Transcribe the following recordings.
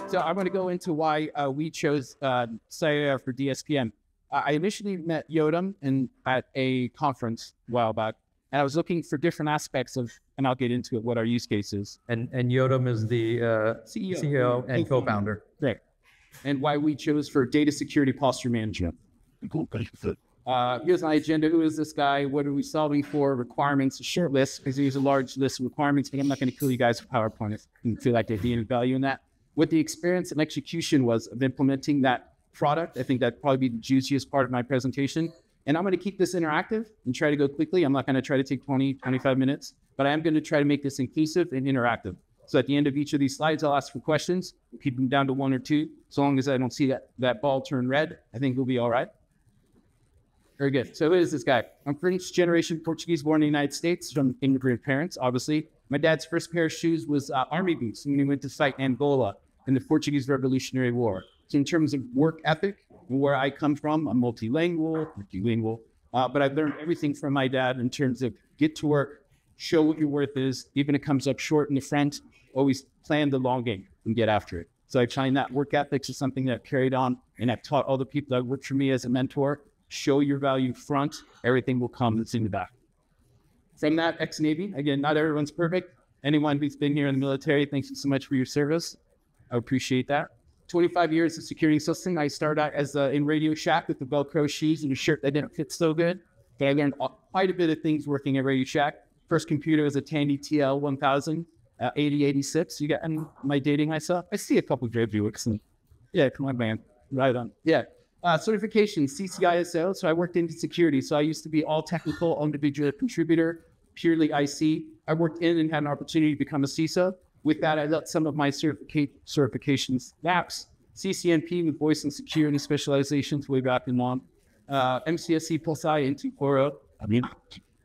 So I'm going to go into why we chose Cyera for DSPM. I initially met Yotam at a conference a while back, and I was looking for different aspects of, and I'll get into it, what our use case is. And Yotam is the CEO and co-founder. Right. And why we chose for data security posture management. Here's my agenda. Who is this guy? What are we solving for? Requirements, a short list, because there's a large list of requirements, but I'm not going to kill you guys with PowerPoint if you feel like there's any value in that. What the experience and execution was of implementing that product. I think that'd probably be the juiciest part of my presentation. And I'm going to keep this interactive and try to go quickly. I'm not going to try to take 20, 25 minutes, but I am going to try to make this inclusive and interactive. So at the end of each of these slides, I'll ask for questions, keep them down to 1 or 2. So long as I don't see that ball turn red, I think we'll be all right. Very good. So who is this guy? I'm French generation Portuguese, born in the United States from immigrant parents, obviously. My dad's first pair of shoes was army boots when he went to fight Angola in the Portuguese Revolutionary War. So in terms of work ethic, where I come from, I'm multilingual, but I've learned everything from my dad in terms of get to work, show what your worth is, even if it comes up short in the front, always plan the long game and get after it. So I find that work ethics is something that I've carried on, and I've taught all the people that work for me as a mentor, show your value front, everything will come that's in the back. From that, ex-Navy, again, not everyone's perfect. Anyone who's been here in the military, thank you so much for your service. I appreciate that. 25 years of security system. I started out as in Radio Shack with the Velcro shoes and a shirt that didn't fit so good. But I learned quite a bit of things working at Radio Shack. First computer was a Tandy TL 1000, 8086. You got, am I dating myself? I see a couple of great viewers. And yeah, come on, man. Right on. Yeah. Certification, CCISO. So I worked in security. So I used to be all technical, individual contributor, purely IC. I worked in and had an opportunity to become a CISO. With that, I let some of my certifications lapse. CCNP with voice and security specializations way back in long. MCSC plus I into Oro.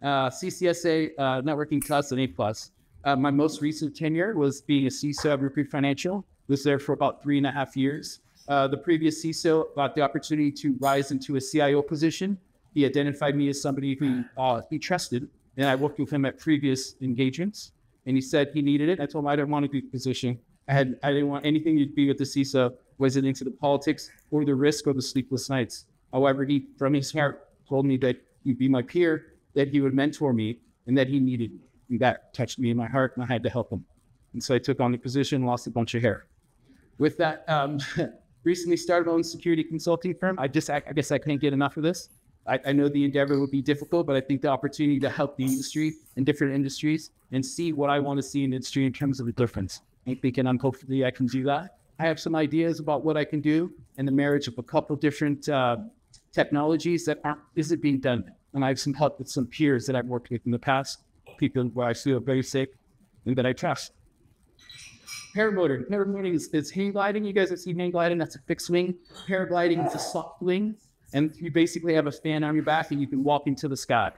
CCSA networking plus and A+. My most recent tenure was being a CISO at Rupert Financial. Was there for about 3.5 years. The previous CISO got the opportunity to rise into a CIO position. He identified me as somebody who he trusted, and I worked with him at previous engagements. And he said he needed it. I told him I didn't want to do the position. I didn't want anything to do with the CISO, was it into the politics or the risk or the sleepless nights. However, he, from his heart, told me that he'd be my peer, that he would mentor me, and that he needed me. And that touched me in my heart, and I had to help him. And so I took on the position, lost a bunch of hair. With that, recently started my own security consulting firm. I guess I can't get enough of this. I know the endeavor would be difficult, but I think the opportunity to help the industry in different industries and see what I want to see in the industry in terms of the difference. I'm thinking hopefully I can do that. I have some ideas about what I can do and the marriage of a couple of different technologies that isn't being done. And I have some help with some peers that I've worked with in the past, people where I feel very safe and that I trust. Paramotor. Paramotoring is hang gliding. You guys have seen hang gliding. That's a fixed wing. Paragliding is a soft wing. And you basically have a fan on your back and you can walk into the sky.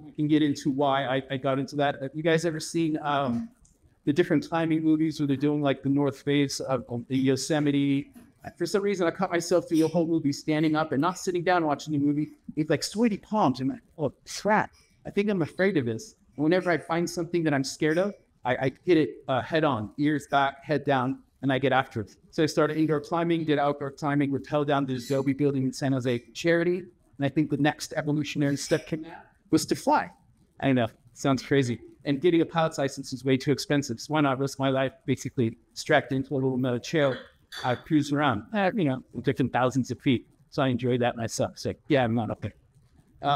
I can get into why I got into that. Have you guys ever seen the different climbing movies where they're doing like the North Face of the Yosemite? For some reason, I caught myself through the whole movie standing up and not sitting down watching the movie. It's like sweaty palms. And I'm like, oh, crap. I think I'm afraid of this. And whenever I find something that I'm scared of, I hit it head on, ears back, head down, and I get after it. So I started indoor climbing, did outdoor climbing, rappelled down the Adobe building in San Jose charity. And I think the next evolutionary step was to fly. I know, sounds crazy. And getting a pilot's license is way too expensive. So why not risk my life basically strapped into a little metal chair, cruising around, different thousands of feet. So I enjoyed that myself. So yeah, I'm not up there.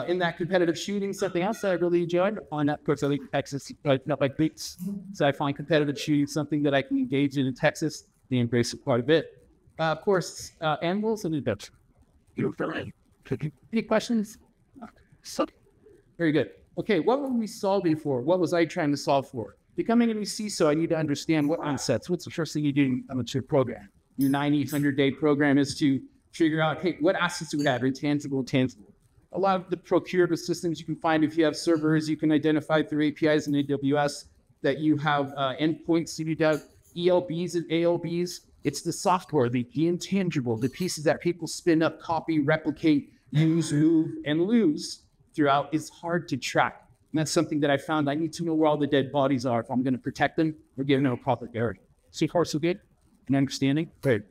In that competitive shooting, something else that I really enjoyed, on that, of course, I like Texas, not like beats. So I find competitive shooting something that I can engage in Texas. They embrace it quite a bit. Of course, animals and adventure. Any questions? Very good. Okay, what were we solving for? What was I trying to solve for? Becoming a new CISO, I need to understand what onsets. What's the first thing you do on your program? Your 90, 100-day program is to figure out, hey, what assets do we have, intangible and tangible? A lot of the procurable systems you can find if you have servers, you can identify through APIs in AWS that you have endpoints, you have ELBs and ALBs. It's the software, the intangible, the pieces that people spin up, copy, replicate, use, move, and lose throughout is hard to track. And that's something that I found. I need to know where all the dead bodies are if I'm going to protect them or give them a proper guarantee. See far so good? and understanding. Great.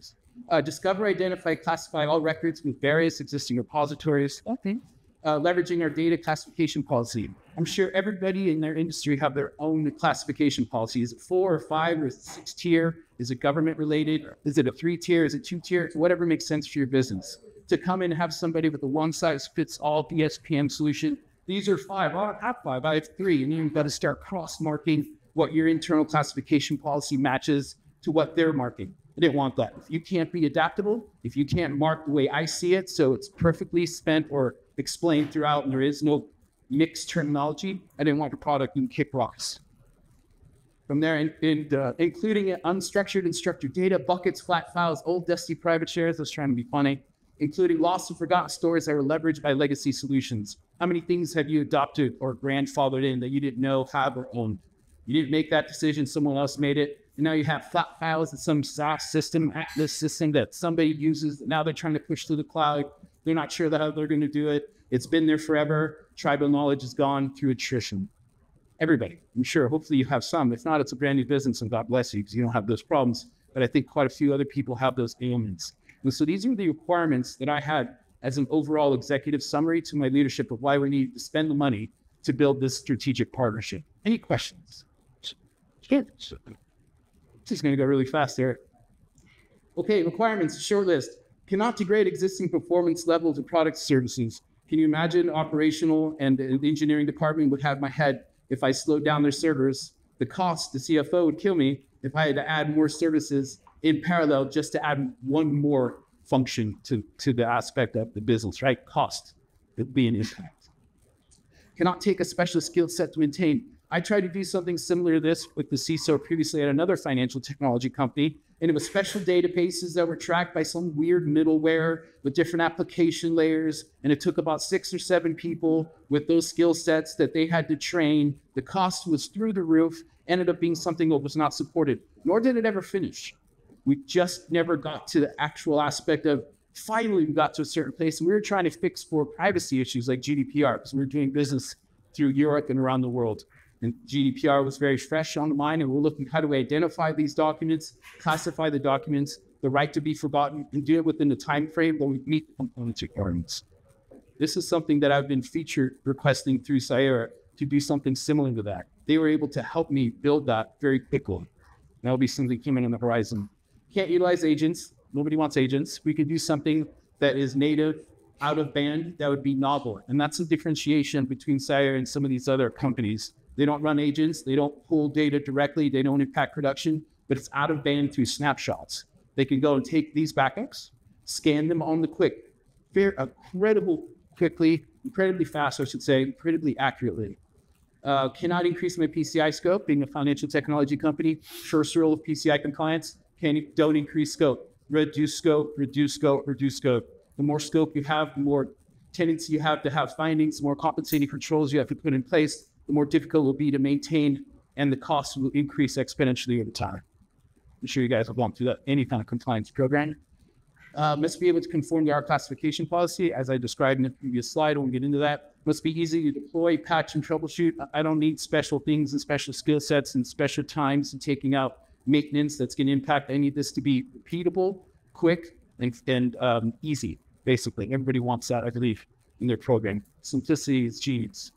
Discover, identify, classify all records with various existing repositories. Okay. Leveraging our data classification policy. I'm sure everybody in their industry have their own classification policy. Is it 4 or 5 or 6 tier? Is it government related? Is it a 3 tier? Is it 2 tier? Whatever makes sense for your business. To come in and have somebody with a one size fits all DSPM solution. These are 5. I don't have 5. I have 3. And you've got to start cross-marking what your internal classification policy matches to what they're marking. I didn't want that. If you can't be adaptable, if you can't mark the way I see it, so it's perfectly spent or explained throughout and there is no mixed terminology, I didn't want the product and kick rocks. From there, including unstructured and structured data, buckets, flat files, old dusty private shares, I was trying to be funny, including lost and forgotten stores that were leveraged by legacy solutions. How many things have you adopted or grandfathered in that you didn't know, have, or own? You didn't make that decision, someone else made it. And now you have flat files in some SaaS system, Atlas system that somebody uses. Now they're trying to push to the cloud. They're not sure how they're going to do it. It's been there forever. Tribal knowledge is gone through attrition. Everybody, I'm sure. Hopefully you have some. If not, it's a brand new business, and God bless you because you don't have those problems. But I think quite a few other people have those ailments. And so these are the requirements that I had as an overall executive summary to my leadership of why we need to spend the money to build this strategic partnership. Any questions? This is going to go really fast there. Okay, requirements, short list. Cannot degrade existing performance levels of product services. Can you imagine operational and the engineering department would have my head if I slowed down their servers? The cost, the CFO would kill me if I had to add more services in parallel just to add one more function to the aspect of the business, right? Cost would be an impact. Cannot take a special skill set to maintain. I tried to do something similar to this with the CISO previously at another financial technology company, and it was special databases that were tracked by some weird middleware with different application layers, and it took about 6 or 7 people with those skill sets that they had to train. The cost was through the roof, ended up being something that was not supported, nor did it ever finish. We just never got to the actual aspect of, finally we got to a certain place, and we were trying to fix for privacy issues like GDPR, because we were doing business through Europe and around the world. And GDPR was very fresh on the mind, and we're looking how do we identify these documents, classify the documents, the right to be forgotten, and do it within the time frame that we meet the component requirements. This is something that I've been featured requesting through Cyera to do something similar to that. They were able to help me build that very quickly. That'll be something coming on the horizon. Can't utilize agents. Nobody wants agents. We could do something that is native, out of band, that would be novel. And that's the differentiation between Cyera and some of these other companies. They don't run agents. They don't pull data directly. They don't impact production, but it's out of band through snapshots. They can go and take these backups, scan them on the quick, incredibly fast, I should say, incredibly accurately. Cannot increase my PCI scope, being a financial technology company. First rule of PCI compliance, don't increase scope. Reduce scope, reduce scope, reduce scope. The more scope you have, the more tendency you have to have findings, the more compensating controls you have to put in place, the more difficult it will be to maintain, and the cost will increase exponentially over time. I'm sure you guys have gone through that, any kind of compliance program. Must be able to conform to our classification policy, as I described in the previous slide. We'll get into that. Must be easy to deploy, patch, and troubleshoot. I don't need special things and special skill sets and special times and taking out maintenance that's going to impact. I need this to be repeatable, quick, and easy, basically. Everybody wants that, I believe, in their program. Simplicity is genius.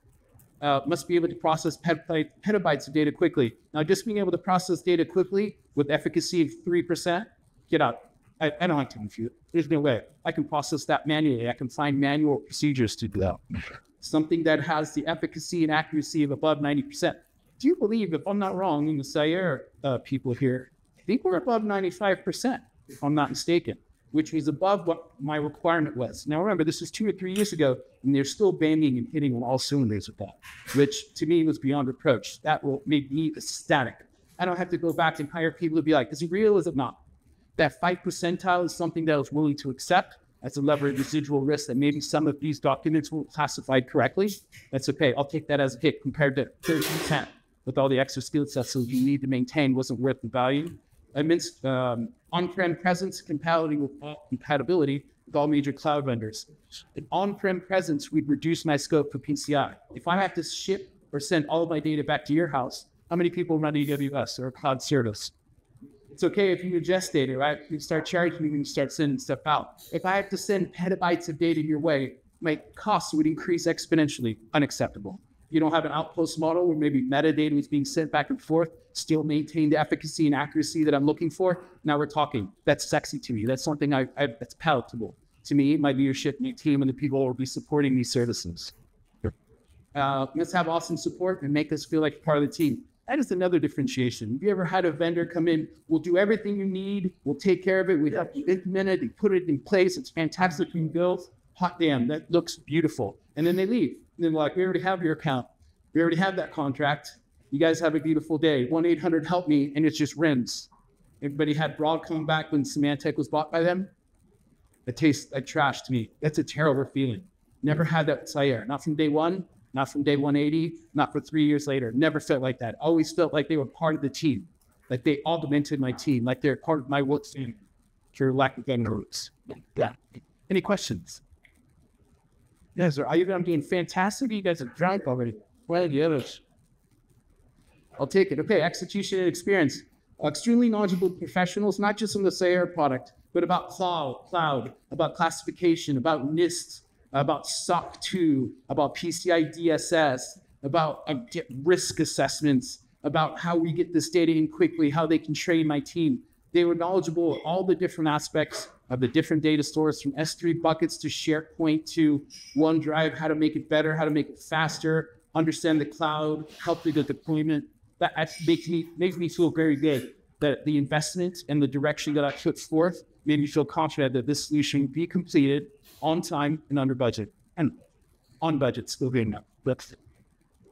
Must be able to process petabytes of data quickly. Now, just being able to process data quickly with efficacy of 3%, get out. I don't like to confuse it. There's no way. I can process that manually. I can find manual procedures to do that. Something that has the efficacy and accuracy of above 90%. Do you believe, if I'm not wrong, in the Cyera people here, I think we're above 95%, if I'm not mistaken, which was above what my requirement was. Now, remember, this was 2 or 3 years ago, and they're still banging and hitting on all cylinders with that, which to me was beyond reproach. That will make me ecstatic. I don't have to go back and hire people to be like, is it real, is it not? That 5 percentile is something that I was willing to accept as a level of residual risk that maybe some of these documents weren't classified correctly. That's okay. I'll take that as a hit compared to 30% with all the extra skill sets that you need to maintain wasn't worth the value. I meant on-prem presence compatibility with all major cloud vendors. In on-prem presence, we'd reduce my scope for PCI. If I have to ship or send all of my data back to your house, how many people run AWS or a cloud service? It's okay if you ingest data, right? You start charging me when you start sending stuff out. If I have to send petabytes of data your way, my costs would increase exponentially. Unacceptable. You don't have an outpost model where maybe metadata is being sent back and forth, still maintain the efficacy and accuracy that I'm looking for. Now we're talking. That's sexy to me. That's something that's palatable to me, my leadership, my team, and the people who will be supporting these services. Let's have awesome support and make us feel like part of the team. That is another differentiation. Have you ever had a vendor come in, we'll do everything you need, we'll take care of it, we help you implement it, you put it in place, it's fantastic when you build, hot damn, that looks beautiful. And then they leave. And then like, we already have your account. We already have that contract. You guys have a beautiful day. 1-800 help me, and it's just rims. Everybody had Broadcom back when Symantec was bought by them. It tastes like trash to me. That's a terrible feeling. Never had that with Cyera. Not from day one, not from day 180, not for 3 years later. Never felt like that. Always felt like they were part of the team. Like they augmented my team, like they're part of my work family. For lack of better words. Yeah. Any questions? Yes, sir. I'm doing fantastic. You guys are drunk already. What are the others? I'll take it. Okay, execution and experience. Extremely knowledgeable professionals, not just on the Cyera product, but about cloud, about classification, about NIST, about SOC 2, about PCI DSS, about risk assessments, about how we get this data in quickly, how they can train my team. They were knowledgeable of all the different aspects of the different data stores, from S3 buckets to SharePoint to OneDrive, how to make it better, how to make it faster, understand the cloud, help with the deployment. That makes me feel very good that the investment and the direction that I put forth made me feel confident that this solution would be completed on time and under budget. And on budget, still good enough. That's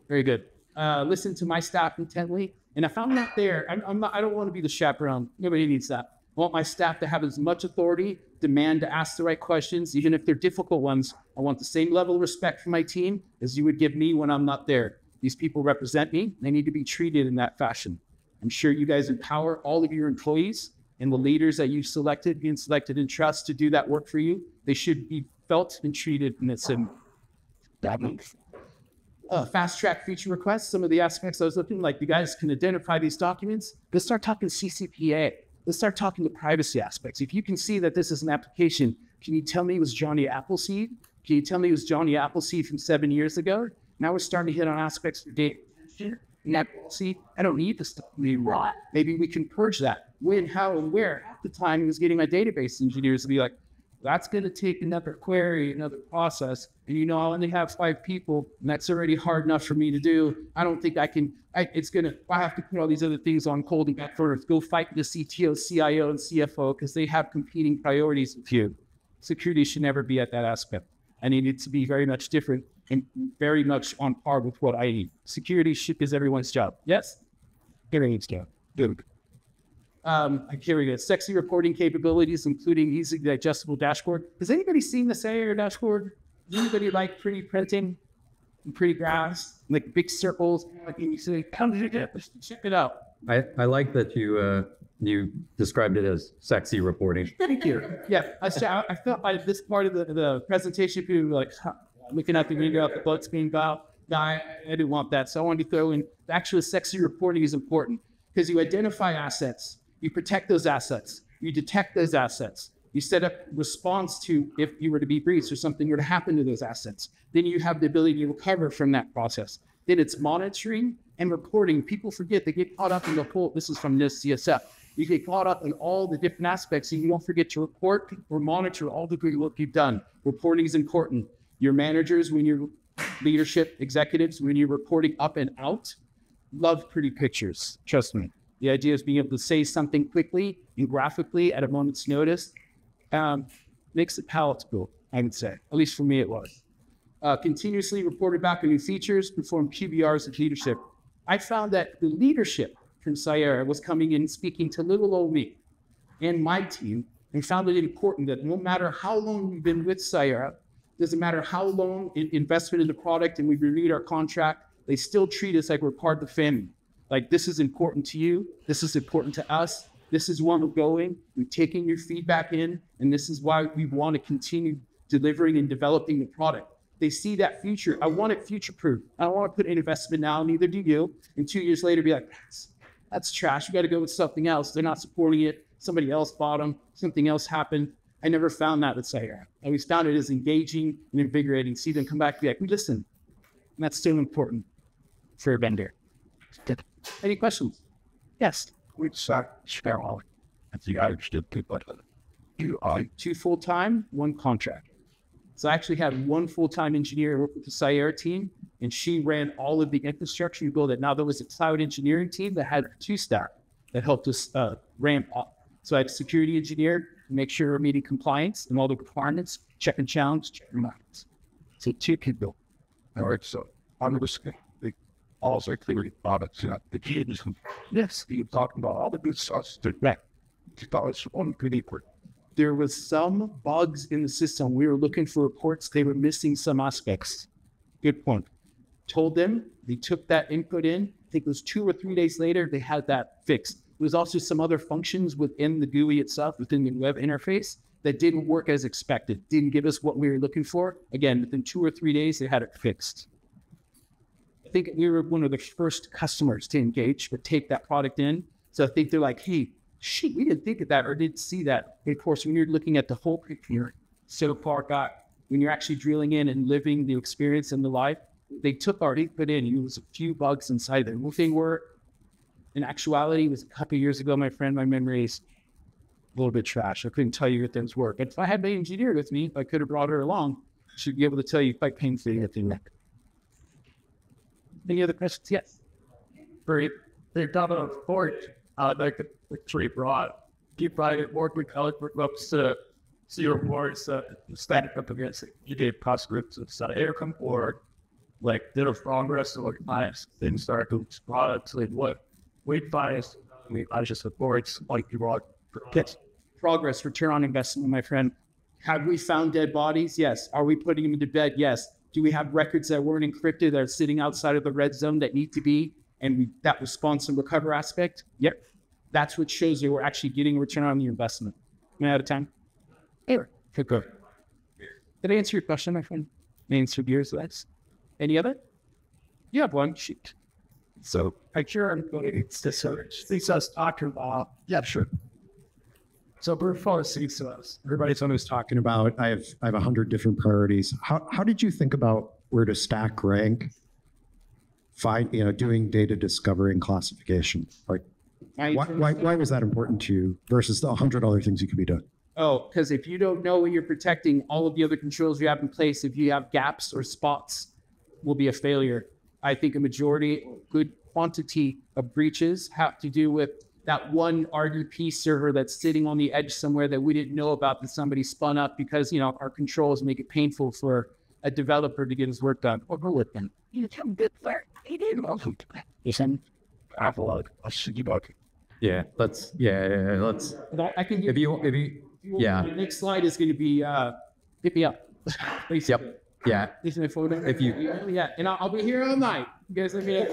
very good. Listen to my staff intently. And if I'm not there, I don't want to be the chaperone. Nobody needs that. I want my staff to have as much authority, demand to ask the right questions, even if they're difficult ones. I want the same level of respect from my team as you would give me when I'm not there. These people represent me. They need to be treated in that fashion. I'm sure you guys empower all of your employees and the leaders that you've selected, being selected in trust to do that work for you. They should be felt and treated in the same. Fast track feature requests. Some of the aspects I was looking like, you guys can identify these documents. Let's start talking CCPA. Let's start talking the privacy aspects. If you can see that this is an application, can you tell me it was Johnny Appleseed? Can you tell me it was Johnny Appleseed from 7 years ago? Now we're starting to hit on aspects of data. See, I don't need this stuff to be raw. Maybe we can purge that. When, how, and where. At the time, he was getting my database engineers to be like, that's going to take another query, another process. And I only have 5 people, and that's already hard enough for me to do. I don't think I can, I have to put all these other things on hold and back further. Go fight the CTO, CIO, and CFO because they have competing priorities with you. Security should never be at that aspect. I need it to be very much different and very much on par with what I need. Security is everyone's job. Yes? Everyone's job. Good. Here we go. Sexy reporting capabilities, including easily digestible dashboard. Has anybody seen the Cyera dashboard? Does anybody like pretty printing and pretty graphs, like big circles? Like you say, come check it out. I like that you described it as sexy reporting. Thank you. Yeah, I felt like this part of the presentation, people were like, looking at the window at the boats being about, I didn't want that. So I wanted to throw in, actually sexy reporting is important because you identify assets, you protect those assets, you detect those assets, you set up response to if you were to be breached or something were to happen to those assets. Then you have the ability to recover from that process. Then it's monitoring and reporting. People forget, they get caught up in the whole, this is from NIST CSF. You get caught up in all the different aspects and you don't forget to report or monitor all the good work you've done. Reporting is important. Your managers, when you're leadership executives, when you're reporting up and out, love pretty pictures. Trust me. The idea is being able to say something quickly and graphically at a moment's notice makes it palatable, I would say. At least for me, it was. Continuously reported back on new features, perform QBRs of leadership. I found that the leadership from Cyera was coming in and speaking to little old me and my team and found it important that no matter how long we've been with Cyera, doesn't matter how long investment in the product and we renewed our contract, they still treat us like we're part of the family. Like, this is important to you. This is important to us. This is where we're going. We're taking your feedback in, and this is why we want to continue delivering and developing the product. They see that future. I want it future-proof. I don't want to put in investment now, neither do you. And 2 years later, be like, that's trash. We got to go with something else. They're not supporting it. Somebody else bought them. Something else happened. I never found that with Cyera. I always found it as engaging and invigorating. See them come back and be like, we listen. And that's still important for a vendor. Any questions? Yes. Which side share all? That's the understood people. Two full-time, one contract. So I actually had one full-time engineer work with the Cyera team, and she ran all of the infrastructure. You build it. Now there was a cloud engineering team that had two staff that helped us ramp up. So I had a security engineer to make sure we're meeting compliance and all the requirements, check and challenge, check and balance. So two people. All right, so I'm just also clearly products. The kids, Yes. you're talking about all the good stuff. Right. It's one pretty quick. There was some bugs in the system. We were looking for reports. They were missing some aspects. Good point. Told them, they took that input in. I think it was 2 or 3 days later, they had that fixed. There was also some other functions within the GUI itself, within the web interface, that didn't work as expected, didn't give us what we were looking for. Again, within 2 or 3 days, they had it fixed. I think we were one of the first customers to engage or take that product in. So I think they're like, hey, shit, we didn't think of that or didn't see that. And of course, when you're looking at the whole picture, so far back, when you're actually drilling in and living the experience in the life, they took our input in. It was a few bugs inside there. One thing were, in actuality, it was a couple of years ago, my friend, my memory is a little bit trash. I couldn't tell you what things were. But if I had my engineer with me, if I could have brought her along, she'd be able to tell you quite painfully what they were. Any other questions? Yes. They've done a report, like pretty broad. You probably work with college workbooks to see your reports, static up against it. You did cost groups of aircom or like did a progress or clients didn't start to products like what weight bias, I just reports like you brought kits. Progress, return on investment, my friend. Have we found dead bodies? Yes. Are we putting them into bed? Yes. Do we have records that weren't encrypted that are sitting outside of the red zone that need to be, and that response and recover aspect? Yep. That's what shows you we're actually getting a return on your investment. Am I out of time? Hey, good. Did I answer your question, my friend? Answered yours, Lex. Any other? You have one. Shoot. So I sure I'm going to search. These us talking about. Yeah, sure. So brute force CISOs. Everybody's always talking about, I have 100 different priorities. How did you think about where to stack rank, doing data discovery and classification? Like, why was that important to you versus the 100 other things you could be doing? Oh, because if you don't know what you're protecting, all of the other controls you have in place, if you have gaps or spots, will be a failure. I think a majority, good quantity of breaches have to do with that one RDP server that's sitting on the edge somewhere that we didn't know about that somebody spun up because, our controls make it painful for a developer to get his work done. Or go with them. You tell good work. He didn't know. Listen. Yeah, let's. I can give If you, yeah. The next slide is going to be hit me up. Yep. Yeah. If you, yeah, and I'll be here all night. You guys, let me